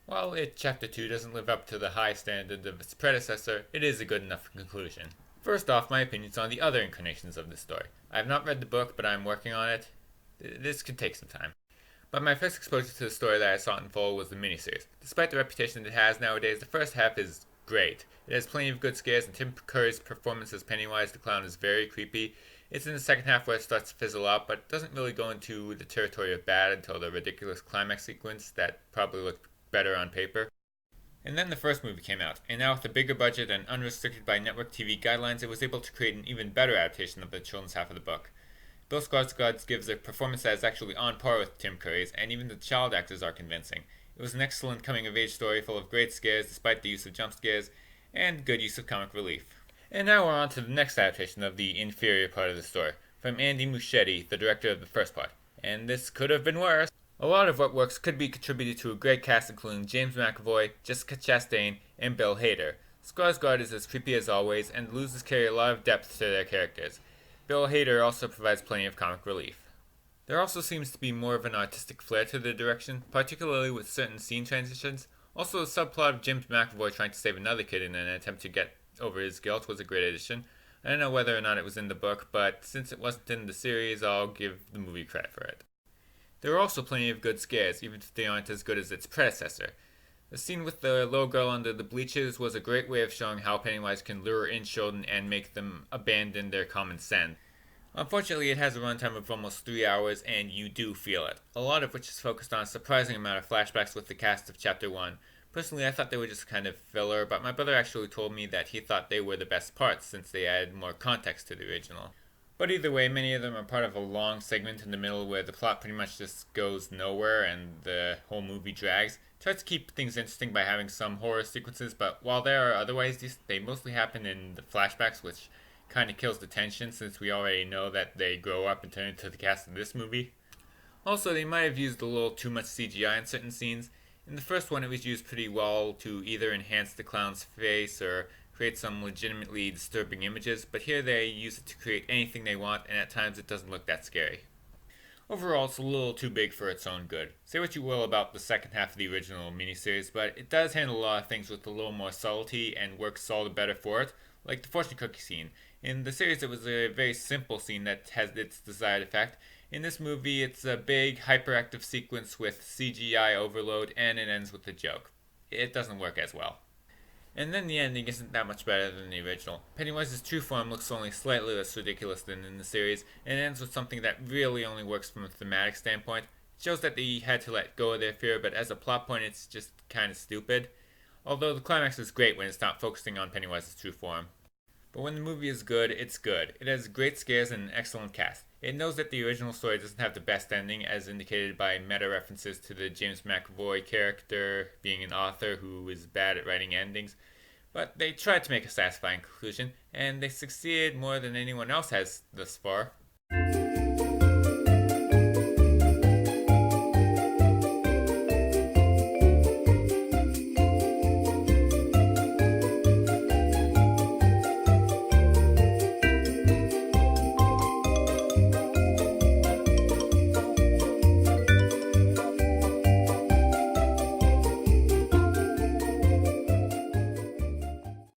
While Chapter 2 doesn't live up to the high standard of its predecessor, it is a good enough conclusion. First off, my opinions on the other incarnations of this story. I have not read the book, but I am working on it. This could take some time. But my first exposure to the story that I saw in full was the miniseries. Despite the reputation it has nowadays, the first half is great. It has plenty of good scares, and Tim Curry's performance as Pennywise the Clown is very creepy. It's in the second half where it starts to fizzle out, but doesn't really go into the territory of bad until the ridiculous climax sequence that probably looked better on paper. And then the first movie came out, and now with a bigger budget and unrestricted by network TV guidelines, it was able to create an even better adaptation of the children's half of the book. Bill Skarsgård gives a performance that is actually on par with Tim Curry's, and even the child actors are convincing. It was an excellent coming-of-age story full of great scares despite the use of jump scares, and good use of comic relief. And now we're on to the next adaptation of the inferior part of the story, from Andy Muschietti, the director of the first part. And this could have been worse. A lot of what works could be contributed to a great cast including James McAvoy, Jessica Chastain, and Bill Hader. Skarsgård is as creepy as always, and the losers carry a lot of depth to their characters. Bill Hader also provides plenty of comic relief. There also seems to be more of an artistic flair to the direction, particularly with certain scene transitions. Also, the subplot of James McAvoy trying to save another kid in an attempt to get over his guilt was a great addition. I don't know whether or not it was in the book, but since it wasn't in the series, I'll give the movie credit for it. There are also plenty of good scares, even if they aren't as good as its predecessor. The scene with the little girl under the bleachers was a great way of showing how Pennywise can lure in children and make them abandon their common sense. Unfortunately, it has a runtime of almost 3 hours, and you do feel it, a lot of which is focused on a surprising amount of flashbacks with the cast of Chapter 1. Personally, I thought they were just kind of filler, but my brother actually told me that he thought they were the best parts since they added more context to the original. But either way, many of them are part of a long segment in the middle where the plot pretty much just goes nowhere and the whole movie drags. It tries to keep things interesting by having some horror sequences, but while they are otherwise decent, they mostly happen in the flashbacks, which kind of kills the tension since we already know that they grow up and turn into the cast of this movie. Also, they might have used a little too much CGI in certain scenes. In the first one, it was used pretty well to either enhance the clown's face or create some legitimately disturbing images, but here they use it to create anything they want, and at times it doesn't look that scary. Overall, it's a little too big for its own good. Say what you will about the second half of the original miniseries, but it does handle a lot of things with a little more subtlety and works all the better for it, like the fortune cookie scene. In the series, it was a very simple scene that has its desired effect. In this movie, it's a big, hyperactive sequence with CGI overload, and it ends with a joke. It doesn't work as well. And then the ending isn't that much better than the original. Pennywise's true form looks only slightly less ridiculous than in the series, and ends with something that really only works from a thematic standpoint. It shows that they had to let go of their fear, but as a plot point, it's just kind of stupid. Although the climax is great when it's not focusing on Pennywise's true form. But when the movie is good, it's good. It has great scares and an excellent cast. It knows that the original story doesn't have the best ending, as indicated by meta references to the James McAvoy character being an author who is bad at writing endings. But they tried to make a satisfying conclusion, and they succeeded more than anyone else has thus far.